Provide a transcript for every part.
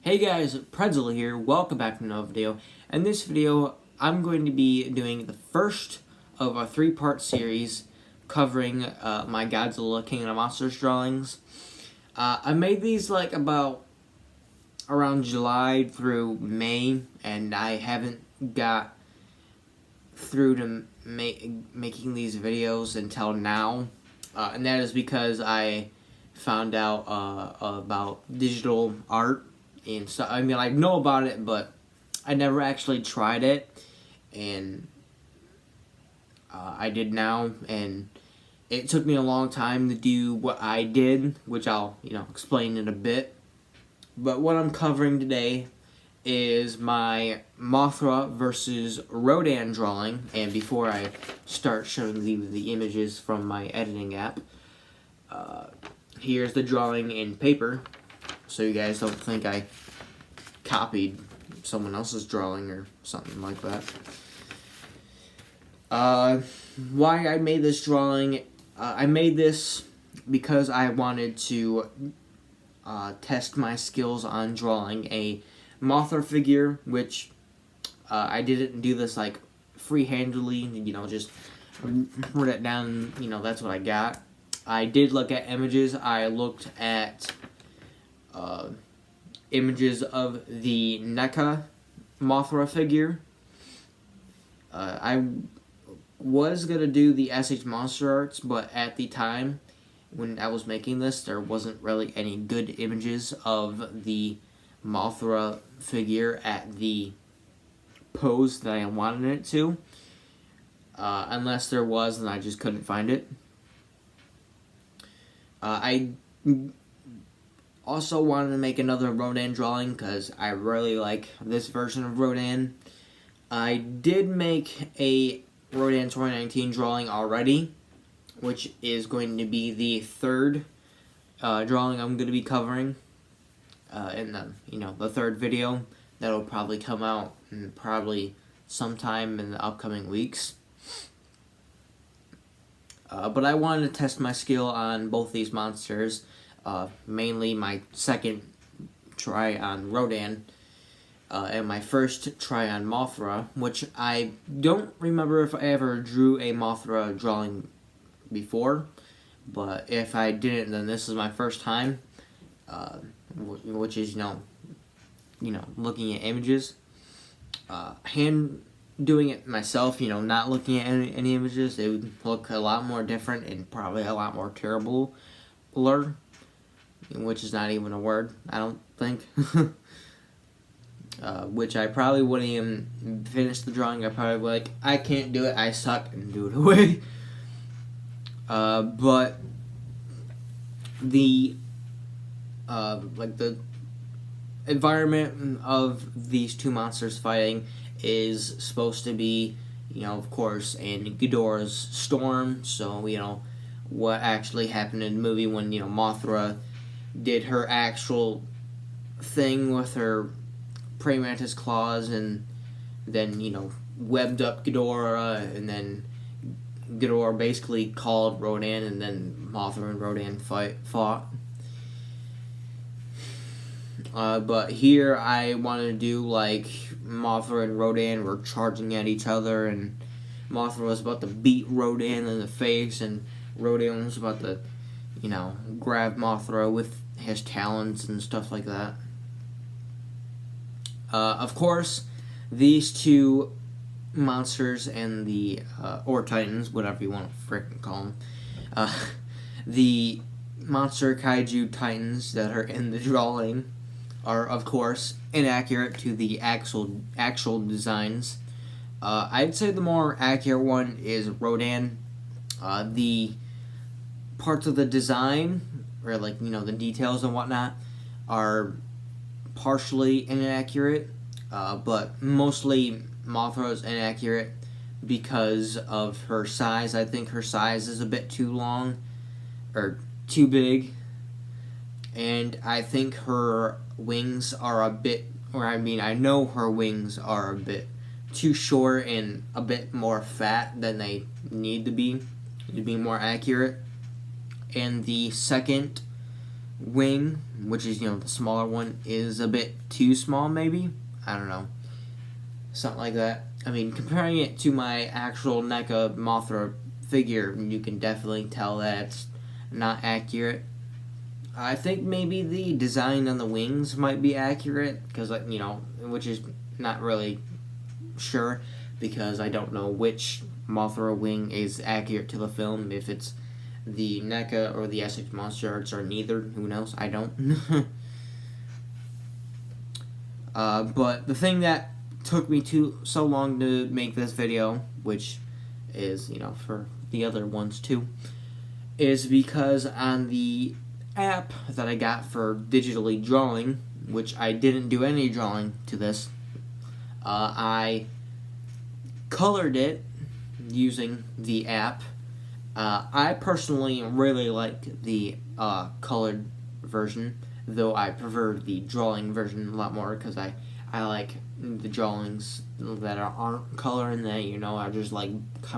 Hey guys, Pretzel here, welcome back to another video. In this video, I'm going to be doing the first of a three-part series covering my Godzilla King of the Monsters drawings. I made these like about around July through May, and I haven't got through to making these videos until now. And that is because I found out about digital art. And so, I mean, I know about it, but I never actually tried it, and I did now, and it took me a long time to do what I did, which I'll, explain in a bit. But what I'm covering today is my Mothra versus Rodan drawing, and before I start showing the images from my editing app, here's the drawing in paper, so you guys don't think I copied someone else's drawing or something like that. Why I made this drawing, I made this because I wanted to test my skills on drawing a Mothra figure, which I didn't do this like free-handedly, just wrote it down, that's what I got. I did look at images. I looked at images of the NECA Mothra figure. I was going to do the SH Monster Arts, but at the time when I was making this, there wasn't really any good images of the Mothra figure at the pose that I wanted it to. Unless there was, and I just couldn't find it. I also wanted to make another Rodan drawing because I really like this version of Rodan. I did make a Rodan 2019 drawing already, which is going to be the third drawing I'm going to be covering in the third video. That'll probably come out probably sometime in the upcoming weeks. But I wanted to test my skill on both these monsters. Mainly my second try on Rodan, and my first try on Mothra, which I don't remember if I ever drew a Mothra drawing before, but if I didn't, then this is my first time, which is, looking at images, hand doing it myself, not looking at any images, it would look a lot more different and probably a lot more terrible, which is not even a word, I don't think. Which I probably wouldn't even finish the drawing. I probably would like, I can't do it, I suck, and do it away. But the the environment of these two monsters fighting is supposed to be, of course, in Ghidorah's storm. So, what actually happened in the movie when, Mothra did her actual thing with her praying mantis claws and then, webbed up Ghidorah, and then Ghidorah basically called Rodan, and then Mothra and Rodan fought. But here I wanted to do like Mothra and Rodan were charging at each other, and Mothra was about to beat Rodan in the face, and Rodan was about to, grab Mothra with his talons and stuff like that. Of course, these two monsters and the, or titans, whatever you want to frickin' call them, the monster kaiju titans that are in the drawing are, of course, inaccurate to the actual designs. I'd say the more accurate one is Rodan. The parts of the design, or the details and whatnot, are partially inaccurate, but mostly Mothra is inaccurate because of her size. I think her size is a bit too long, or too big, and I think her wings are a bit, I know her wings are a bit too short and a bit more fat than they need to be more accurate. And the second wing which is, the smaller one, is a bit too small, maybe. I don't know. Something like that. I mean, comparing it to my actual NECA Mothra figure, you can definitely tell that it's not accurate. I think maybe the design on the wings might be accurate, because, which is not really sure, because I don't know which Mothra wing is accurate to the film, if it's the NECA or the SX Monster Arts, or neither. Who knows? I don't. But the thing that took me so long to make this video, which is, for the other ones too, is because on the app that I got for digitally drawing, which I didn't do any drawing to this, I colored it using the app. I personally really like the colored version, though I prefer the drawing version a lot more, because I like the drawings that aren't color, and that, are just like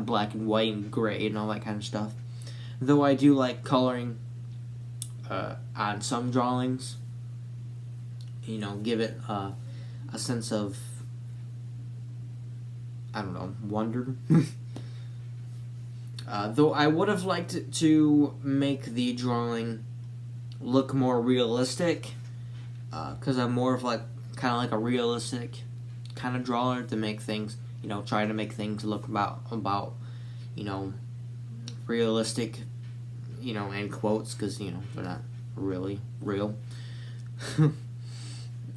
black and white and gray and all that kind of stuff. Though I do like coloring on some drawings, give it a sense of, I don't know, wonder. Though I would have liked to make the drawing look more realistic, because I'm more of kind of like a realistic kind of drawer, to make things, try to make things look about realistic, in quotes, because, they're not really real.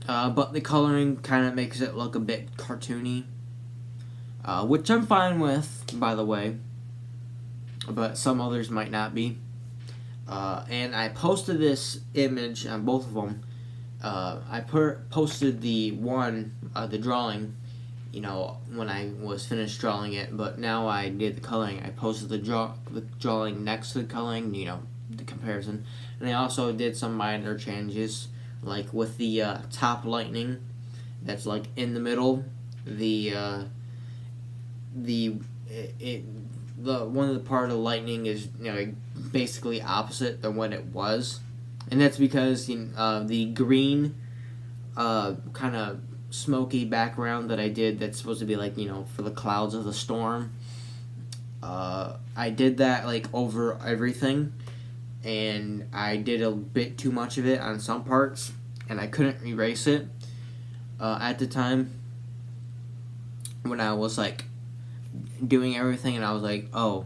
But the coloring kind of makes it look a bit cartoony, which I'm fine with, by the way, but some others might not be. And I posted this image on both of them. I posted the drawing, when I was finished drawing it, but now I did the coloring. I posted the drawing next to the coloring, the comparison. And I also did some minor changes, like with the top lightning that's in the middle. The one of the part of the lightning is basically opposite than what it was, and that's because the green kind of smoky background that I did, that's supposed to be for the clouds of the storm. I did that over everything, and I did a bit too much of it on some parts, and I couldn't erase it at the time when I was doing everything, and I was like, oh,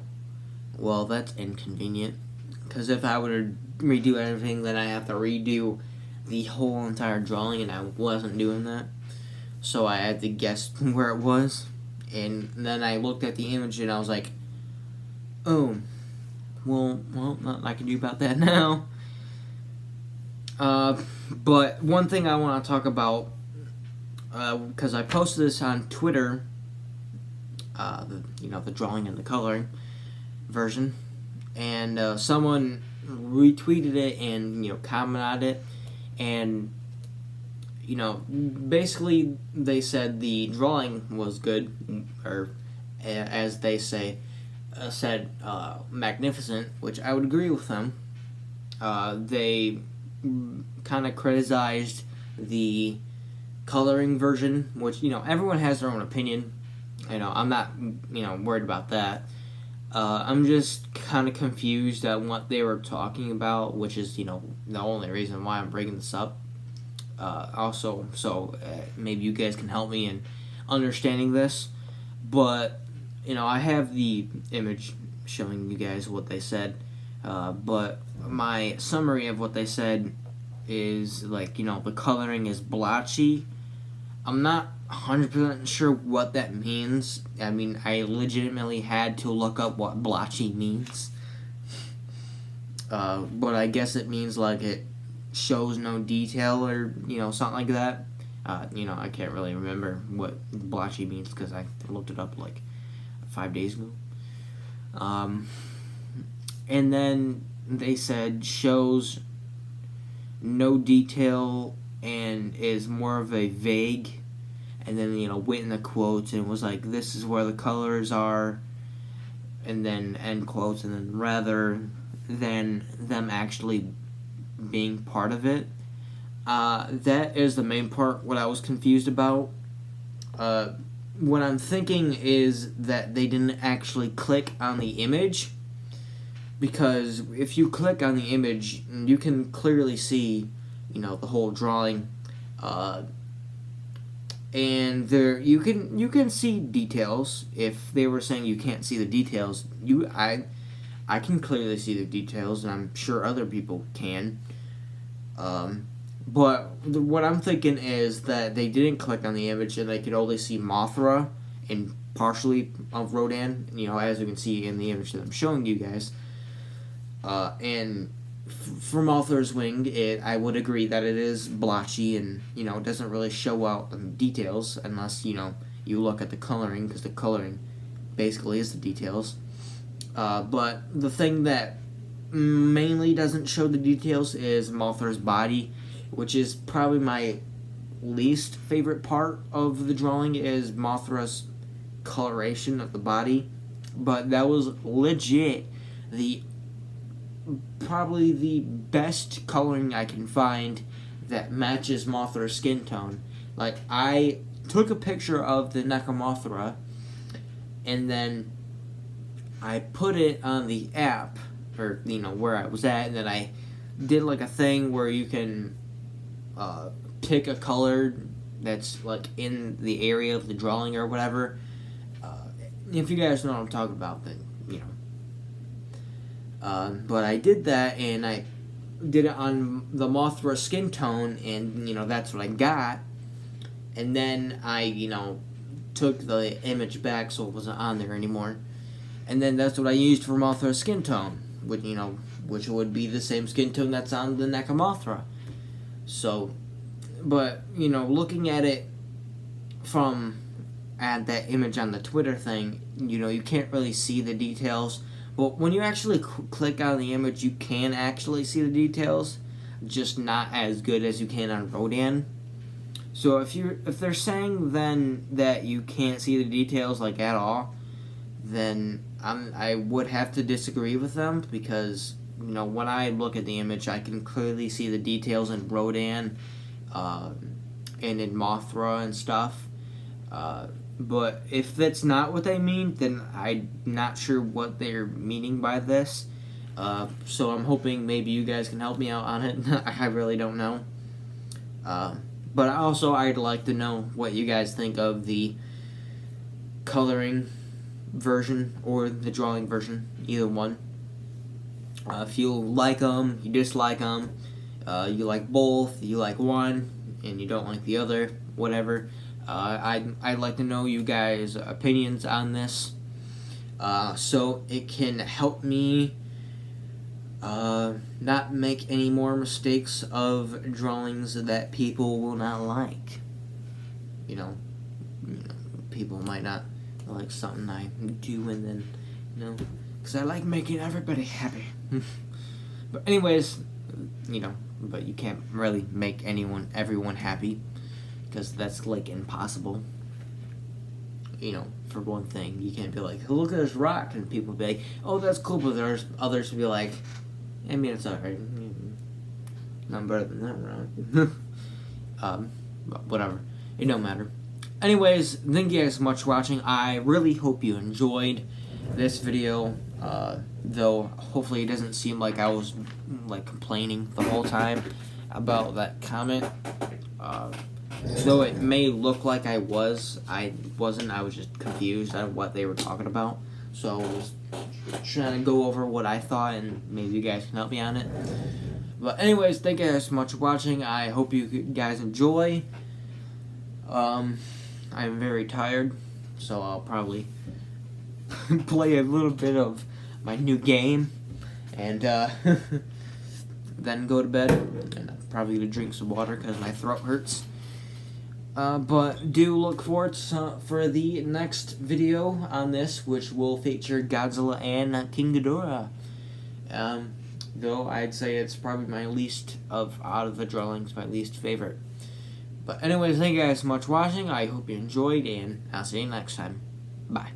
well, that's inconvenient, because if I were to redo everything, then I have to redo the whole entire drawing, and I wasn't doing that. So I had to guess where it was, and then I looked at the image, and I was like, oh, well, nothing I can do about that now. But one thing I want to talk about, because I posted this on Twitter, the drawing and the coloring version, and someone retweeted it and commented it, and basically they said the drawing was good, or as they said magnificent, which I would agree with them. They kind of criticized the coloring version, which everyone has their own opinion. I'm not worried about that. I'm just kind of confused at what they were talking about, which is the only reason why I'm bringing this up. Also, so maybe you guys can help me in understanding this. But I have the image showing you guys what they said. But my summary of what they said is the coloring is blotchy. I'm not 100% sure what that means. I mean, I legitimately had to look up what blotchy means. But I guess it means it shows no detail, or something like that. I can't really remember what blotchy means, because I looked it up 5 days ago. And then they said shows no detail and is more of a vague, and then went in the quotes and was this is where the colors are, and then end quotes, and then rather than them actually being part of it, That is the main part. What I was confused about. What I'm thinking is that they didn't actually click on the image, because if you click on the image, you can clearly see, the whole drawing, and there you can see details. If they were saying you can't see the details, I can clearly see the details, and I'm sure other people can. But what I'm thinking is that they didn't click on the image and they could only see Mothra and partially of Rodan, as you can see in the image that I'm showing you guys. And for Mothra's wing, I would agree that it is blotchy and, it doesn't really show out the details unless, you look at the coloring, because the coloring basically is the details. But the thing that mainly doesn't show the details is Mothra's body, which is probably my least favorite part of the drawing, is Mothra's coloration of the body. But that was legit probably the best coloring I can find that matches Mothra's skin tone. Like, I took a picture of the neck of Mothra, and then I put it on the app, or, where I was at, and then I did, like, a thing where you can pick a color that's, like, in the area of the drawing or whatever. If you guys know what I'm talking about, then, but I did that, and I did it on the Mothra skin tone, and, that's what I got. And then I, took the image back so it wasn't on there anymore. And then that's what I used for Mothra's skin tone, which would be the same skin tone that's on the neck of Mothra. So, but, looking at it at that image on the Twitter thing, you can't really see the details. But when you actually click on the image, you can actually see the details, just not as good as you can on Rodan. So if they're saying then that you can't see the details like at all, then I would have to disagree with them, because when I look at the image, I can clearly see the details in Rodan, and in Mothra and stuff. But if that's not what they mean, then I'm not sure what they're meaning by this. So I'm hoping maybe you guys can help me out on it. I really don't know. But also, I'd like to know what you guys think of the coloring version or the drawing version, either one. If you like them, you dislike them, you like both, you like one, and you don't like the other, whatever. I'd like to know you guys' opinions on this, so it can help me not make any more mistakes of drawings that people will not like. People might not like something I do, and then, because I like making everybody happy. But anyways, but you can't really make everyone happy, because that's, like, impossible. For one thing, you can't be like, look at this rock, and people be like, oh, that's cool, but there's others will be like, it's alright. Not better than that rock. But whatever. It don't matter. Anyways, thank you guys so much for watching. I really hope you enjoyed this video, though hopefully it doesn't seem like I was, like, complaining the whole time about that comment. Though it may look like I wasn't. I was just confused on what they were talking about. So I was trying to go over what I thought, and maybe you guys can help me on it. But anyways, thank you guys so much for watching. I hope you guys enjoy. I'm very tired, so I'll probably play a little bit of my new game, and then go to bed, and I'll probably drink some water because my throat hurts. But do look forward for the next video on this, which will feature Godzilla and King Ghidorah. Though I'd say it's probably my least out of the drawings, my least favorite. But anyways, thank you guys so much for watching. I hope you enjoyed, and I'll see you next time. Bye.